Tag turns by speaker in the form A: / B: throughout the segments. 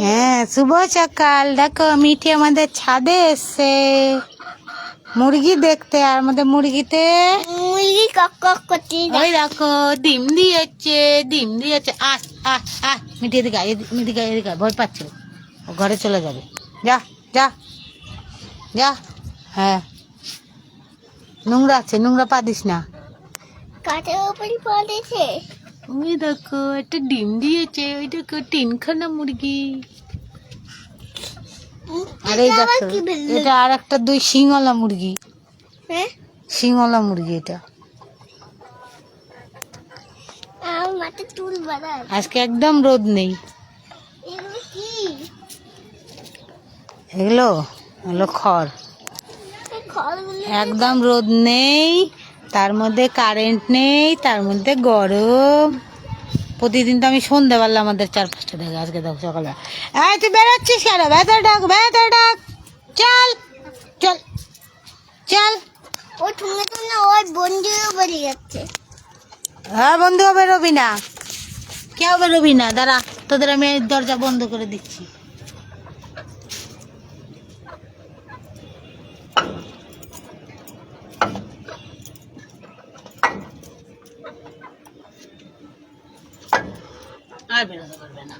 A: হ্যাঁ, শুভ সকাল। দেখো মিঠি আমাদের ছাদে এসছে মুরগি দেখতে, আর আমাদের মুরগিতে
B: মুরগি কক কক করছে।
A: ওই দেখো ডিম দিয়েছে, ডিম দিয়েছে। আস আস আস মিঠি এদিকে আয়, এদিকে আয়, এদিকে আয়। ভয় পাচ্ছে, ও ঘরে চলে যাবে। যা যা যা। হ্যাঁ, নোংরা আছে, নোংরা পা দিস না।
B: কাঠের উপরে পড়েছে।
A: ওই দেখো একটা ডিম দিয়েছে, ওই দেখো তিনখানা মুরগি। আর এই দেখো এটা আর একটা দুই শিংওয়ালা মুরগি।
B: হ্যাঁ,
A: শিংওয়ালা মুরগি এটা।
B: আমার মাঠে চুল বাঁধা।
A: আজকে একদম রোদ নেই।
B: এগুলো কি?
A: এগুলো হলো খড়।
B: এই খড়গুলো
A: একদম রোদ নেই, তার মধ্যে কারেন্ট নেই, তার মধ্যে গরম। প্রতিদিন তো আমি সন্ধ্যাবেলা আমাদের 4-5টা দেখে, আজকে দেখো সকালবেলা। এই তুই বেরোচ্ছিস কেন? ভেতরে ডাক, ভেতরে ডাক। চল চল চল।
B: ও তুমি তো না ওর বন্ধুও বলে যাচ্ছে।
A: হ্যাঁ, বন্ধু বেরোবি না, কেউ বেরোবি না। দাঁড়া, তোদের আমি এই দরজা বন্ধ করে দিচ্ছি। আর বেরোতে পারবে না।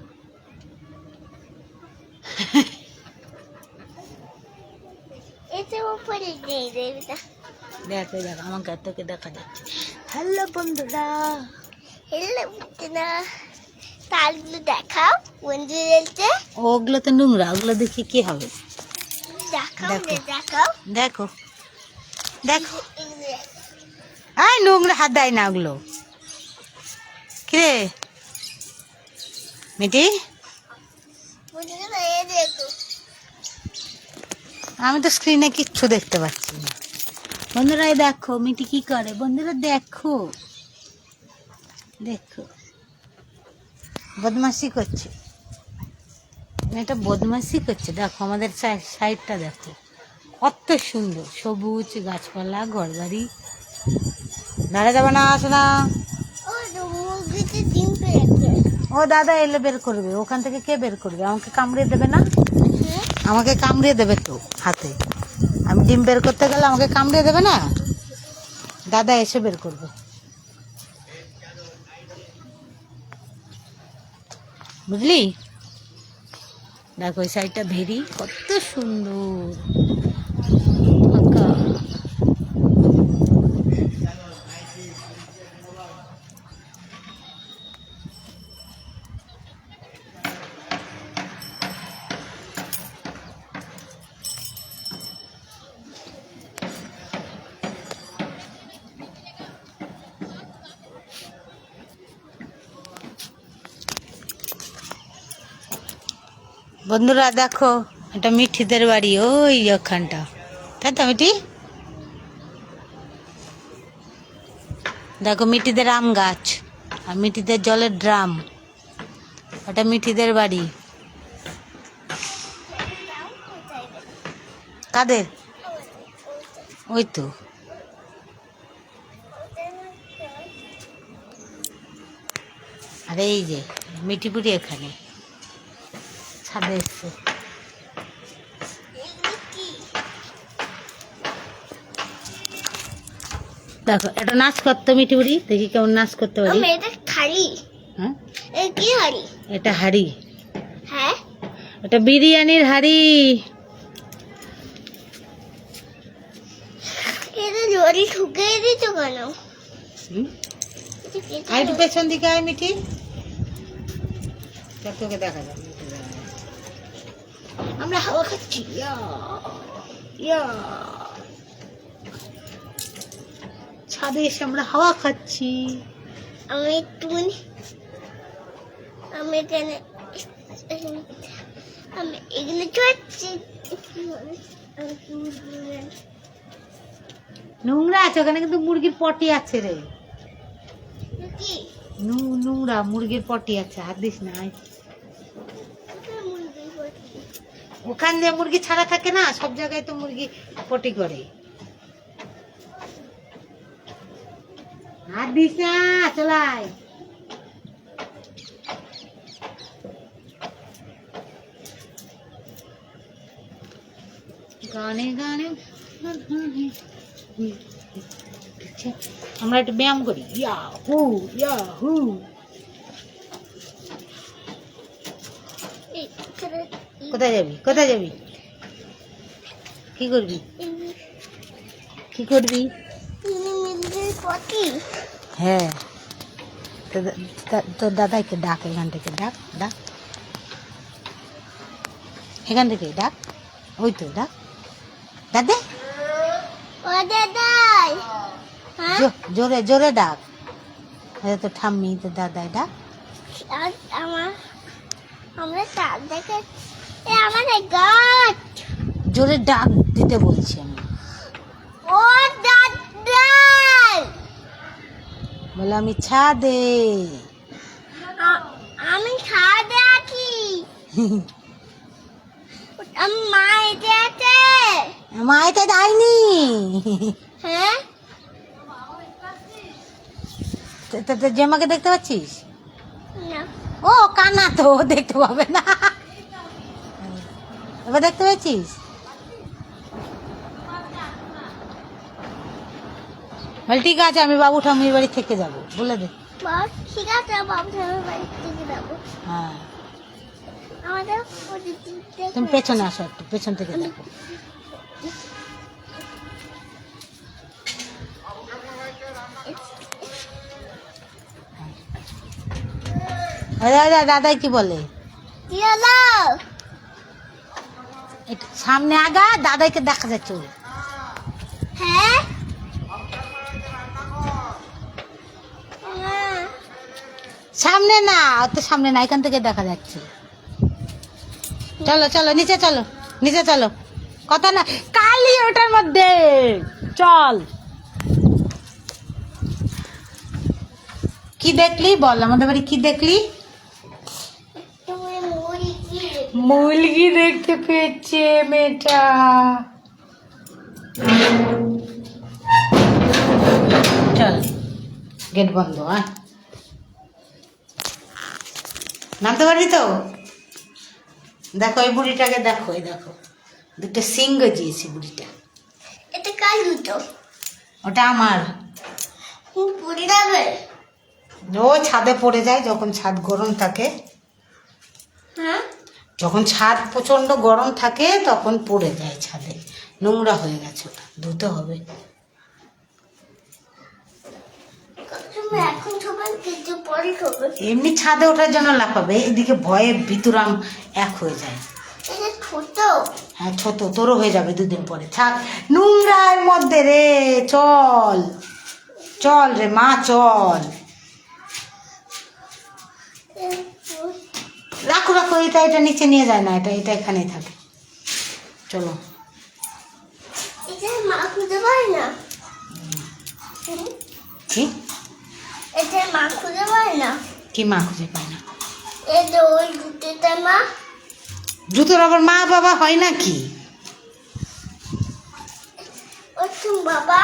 B: এতে উপরে নেই দেবতা।
A: দেখো দেখো আমাকে তোকে দেখা যাচ্ছে। হ্যালো বন্ধুরা।
B: হেলে উঠতে না, তালগুলো দেখাও বন্ধুদেরকে।
A: ওগুলো তো নোংরা, ওগুলো দেখি কি হবে।
B: দেখাও
A: দেখো।
B: দেখাও।
A: দেখো দেখো,
B: এগুলো
A: এই নোংরা, হাত দেয় না ওগুলো। কিরে মিটি,
B: বন্ধুরা এই দেখো।
A: আমি তো স্ক্রিনে কিচ্ছু দেখতে পাচ্ছি না। বন্ধুরা এই দেখো মিটি কি করে। বন্ধুরা দেখো দেখো, বদমাশি করছে, এটা বদমাশি করছে। দেখো আমাদের সাইডটা দেখো, কত সুন্দর সবুজ গাছপালা, ঘরবাড়ি। দাঁড়া যাবে না, আসো না।
B: ও তো মুরগিতে ডিম পেড়েছে।
A: ও দাদা এলে বের করবে, ওখান থেকে কে বের করবে? আমাকে কামড়িয়ে দেবে না? আমাকে কামড়িয়ে দেবে তো হাতে। আমি ডিম বের করতে গেলে আমাকে কামড়িয়ে দেবে না? দাদা এসে বের করবে, বুঝলি? দেখো ওই সাইডটা ভেরি কত সুন্দর ফাঁকা। বন্ধুরা দেখো, এটা মিঠিদের বাড়ি ওই ওখানটা, তাই তো মিঠি? দেখো মিঠিদের আম গাছ আর মিঠিদের জলের ড্রাম, ওটা মিঠিদের বাড়ি। কাদের? ওই তো। আর এই যে মিঠিপুরি এখানে ছাদে এসছে। দেখো এটা নাচ করতো মিঠিপুরি, দেখি কেমন নাচ করতে পারি।
B: এটা খালি।
A: হ্যাঁ,
B: এই কি হাড়ি?
A: এটা হাড়ি।
B: হ্যাঁ,
A: এটা বিরিয়ানির হাড়ি।
B: এটা জড়ি ঠুকিয়ে দিত কেন?
A: আর একটু পেছন দিকে আয় মিঠি, তোকে দেখা যাবে। আমরা হাওয়া খাচ্ছি, ইয়া ইয়া। ছাদে এসে আমরা হাওয়া খাচ্ছি।
B: আমি একটু আমি এখানে আমি এগুলো চড়ছি।
A: নোংরা আছে ওখানে, কিন্তু মুরগির পটি আছে রে।
B: কি
A: নোংরা মুরগির পটি আছে, হাত দিস না। ওখান দিয়ে মুরগি ছাড়া থাকে না, সব জায়গায় তো মুরগি পটি করে। হাত দিস না, চলাই। গানে গানে আমরা একটু ব্যায়াম করি, ইয়াহু ইয়াহু। কোথায় যাবি, কোথায় যাবি, কি করবি, কি করবি? হ্যাঁ, তোর দাদাকে ডাক, এখান থেকে ডাক, ডাক এখান থেকে ডাক, ওই তো ডাক, দাদে জোরে জোরে ডাক, তো ঠাম্মি তো দাদাই ডাক। জোরে ডাক দিতে বলছি আমি। বলে আমি ছাদে,
B: আমি ছাদে আছি। আমি মাইতে আছে।
A: মাইতে যাইনি।
B: হ্যাঁ,
A: জেমাকে দেখতে পাচ্ছিস?
B: না,
A: ও কানা তো, দেখতে পাবে না। এবার দেখতে পাচ্ছিস? বল ঠিক আছে, আমি বাবু ঠাম্মির বাড়ি থেকে যাবো, বলে দে।
B: ঠিক আছে, বাবু ঠাকুর বাড়ি থেকে যাবো।
A: হ্যাঁ,
B: আমাদের
A: তুমি পেছনে আসো, একটু পেছন থেকে দেখো। দাদাই কি বলে? একটু সামনে আগা, দাদাইকে দেখা যাচ্ছে।
B: হ্যাঁ,
A: সামনে না, অত সামনে না, এখান থেকে দেখা যাচ্ছে। চলো চলো, নিচে চলো, নিচে চলো, কথা না কালি ওটার মধ্যে, চল। কি দেখলি বল, আমাদের বাড়ি কি দেখলি? মুরগি দেখতে পেয়েছে মেয়েটা। চল, গেট বন্ধ। হ্যাঁ, নামতে পারবি তো? দেখো এই বুড়িটাকে, দেখো এই দেখো, দুটো সিং গজিয়েছে বুড়িটা।
B: এটা কাল দুটো,
A: ওটা আমার।
B: পড়ে যাবে।
A: ও ছাদে পড়ে যায় যখন ছাদ গরম থাকে।
B: হ্যাঁ,
A: যখন ছাদ প্রচন্ড গরম থাকে তখন পড়ে যায় ছাদে, নোংরা হয়ে গেছে, ওটা ধুতে হবে।
B: এখন সবাই কিছু পরে খাবে।
A: এমনি ছাদে ওঠার জন্য লাফাবে, এদিকে ভয়ে ভিতুরাম এক হয়ে যায়।
B: এটা ছোট।
A: হ্যাঁ ছোট, তোরও হয়ে যাবে দুদিন পরে। থাক নোংরার মধ্যে রে, চল চল রে মা, চল। রাখো রাখো, এটা এটা নিচে নিয়ে যায় না, এটা এটা এখানেই থাকে। চলো।
B: এটা মা খুঁজে পায় না।
A: কি?
B: এটা মা খুঁজে পায় না।
A: কি মা খুঁজে পায় না?
B: এই যে ওই জুতোটা মা।
A: জুতোর আবার মা বাবা হয় নাকি?
B: ওর বাবা।